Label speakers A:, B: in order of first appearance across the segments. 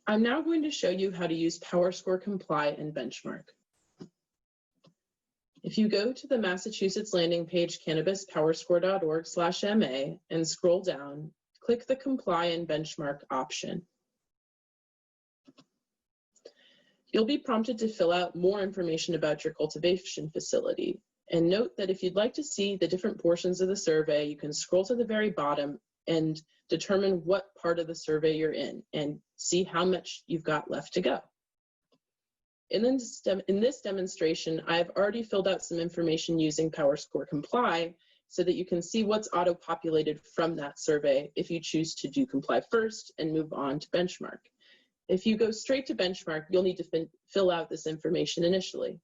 A: I'm now going to show you how to use PowerScore Comply and Benchmark. If you go to the Massachusetts landing page, cannabispowerscore.org/MA, and scroll down, click the Comply and Benchmark option. You'll be prompted to fill out more information about your cultivation facility. And note that if you'd like to see the different portions of the survey, you can scroll to the very bottom and determine what part of the survey you're in and see how much you've got left to go. In this demonstration, I've already filled out some information using PowerScore Comply so that you can see what's auto-populated from that survey if you choose to do Comply first and move on to Benchmark. If you go straight to Benchmark, you'll need to fill out this information initially.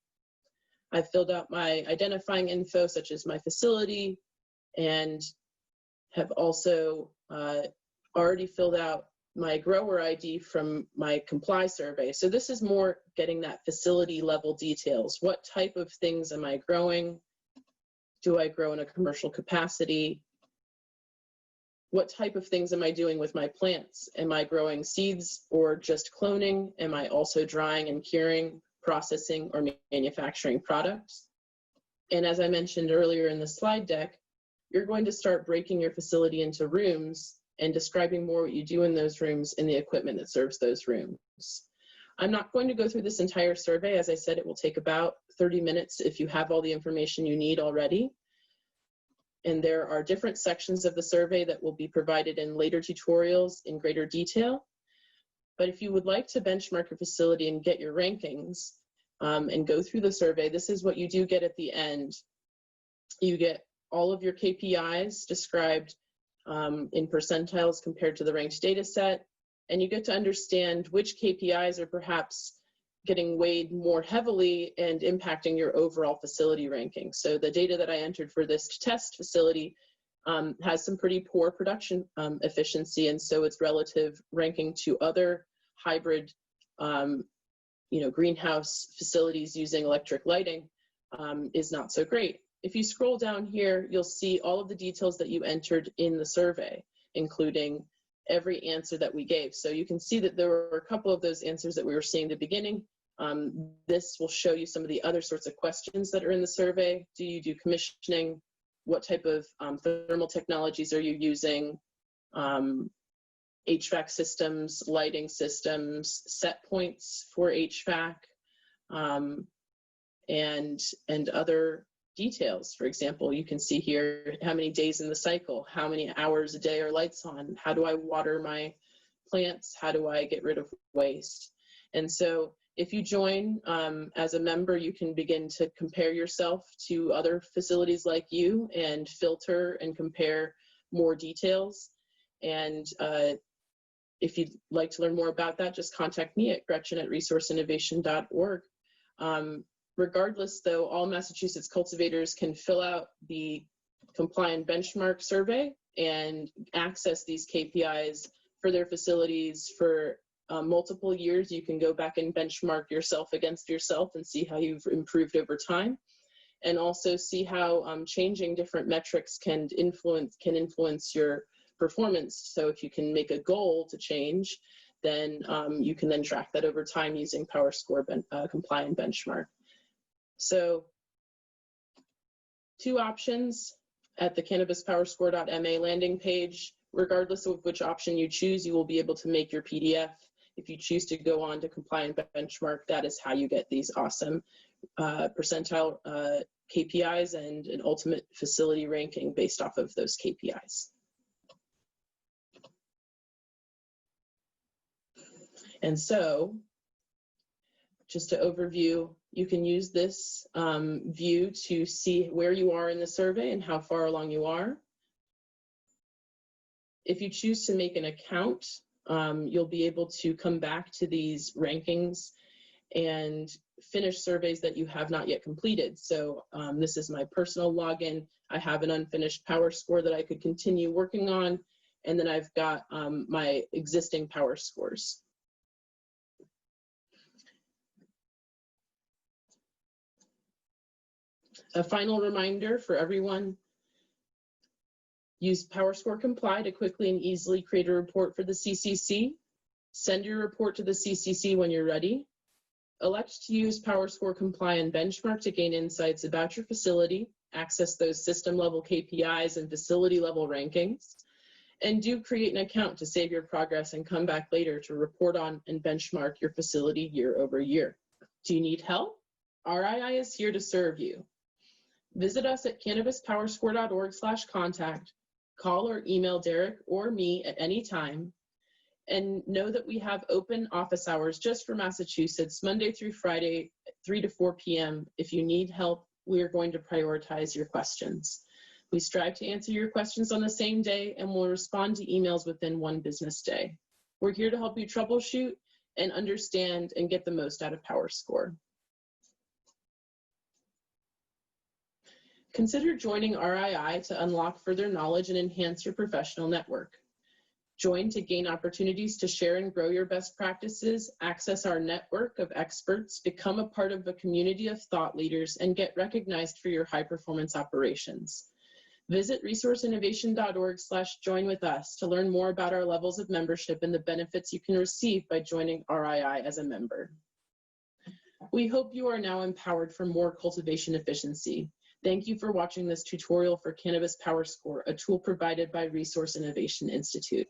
A: I've filled out my identifying info, such as my facility, and have also already filled out my grower ID from my Comply survey. So this is more getting that facility level details. What type of things am I growing? Do I grow in a commercial capacity? What type of things am I doing with my plants? Am I growing seeds or just cloning? Am I also drying and curing, processing, or manufacturing products? And as I mentioned earlier in the slide deck, you're going to start breaking your facility into rooms and describing more what you do in those rooms and the equipment that serves those rooms. I'm not going to go through this entire survey. As I said, it will take about 30 minutes if you have all the information you need already. And there are different sections of the survey that will be provided in later tutorials in greater detail. But if you would like to benchmark your facility and get your rankings and go through the survey, this is what you do get at the end. You get all of your KPIs described in percentiles compared to the ranked data set, and you get to understand which KPIs are perhaps getting weighed more heavily and impacting your overall facility ranking. So the data that I entered for this test facility has some pretty poor production efficiency, and so its relative ranking to other hybrid greenhouse facilities using electric lighting is not so great. If you scroll down here, you'll see all of the details that you entered in the survey, including every answer that we gave. So you can see that there were a couple of those answers that we were seeing at the beginning. This will show you some of the other sorts of questions that are in the survey. Do you do commissioning? What type of thermal technologies are you using? HVAC systems, lighting systems, set points for HVAC, and other details. For example, you can see here how many days in the cycle, how many hours a day are lights on, how do I water my plants, how do I get rid of waste. And so if you join as a member, you can begin to compare yourself to other facilities like you and filter and compare more details. And if you'd like to learn more about that, just contact me at gretchen@resourceinnovation.org. Regardless, though, all Massachusetts cultivators can fill out the Comply and Benchmark survey and access these KPIs for their facilities for multiple years. You can go back and benchmark yourself against yourself and see how you've improved over time, and also see how changing different metrics can influence your performance. So if you can make a goal to change, then you can then track that over time using PowerScore Comply and Benchmark. So 2 options at the cannabispowerscore.ma landing page. Regardless of which option you choose, you will be able to make your PDF. If you choose to go on to Comply and Benchmark, that is how you get these awesome percentile KPIs and an ultimate facility ranking based off of those KPIs. And so, just to overview, you can use this view to see where you are in the survey and how far along you are. If you choose to make an account, you'll be able to come back to these rankings and finish surveys that you have not yet completed. So this is my personal login. I have an unfinished PowerScore that I could continue working on, and then I've got my existing PowerScores. A final reminder for everyone, use PowerScore Comply to quickly and easily create a report for the CCC. Send your report to the CCC when you're ready. Elect to use PowerScore Comply and Benchmark to gain insights about your facility, access those system-level KPIs and facility-level rankings, and do create an account to save your progress and come back later to report on and benchmark your facility year over year. Do you need help? RII is here to serve you. Visit us at cannabispowerscore.org/contact, call or email Derek or me at any time, and know that we have open office hours just for Massachusetts, Monday through Friday, 3 to 4 p.m. If you need help, we are going to prioritize your questions. We strive to answer your questions on the same day and will respond to emails within 1 business day. We're here to help you troubleshoot and understand and get the most out of PowerScore. Consider joining RII to unlock further knowledge and enhance your professional network. Join to gain opportunities to share and grow your best practices, access our network of experts, become a part of a community of thought leaders, and get recognized for your high-performance operations. Visit resourceinnovation.org/join with us to learn more about our levels of membership and the benefits you can receive by joining RII as a member. We hope you are now empowered for more cultivation efficiency. Thank you for watching this tutorial for Cannabis PowerScore, a tool provided by Resource Innovation Institute.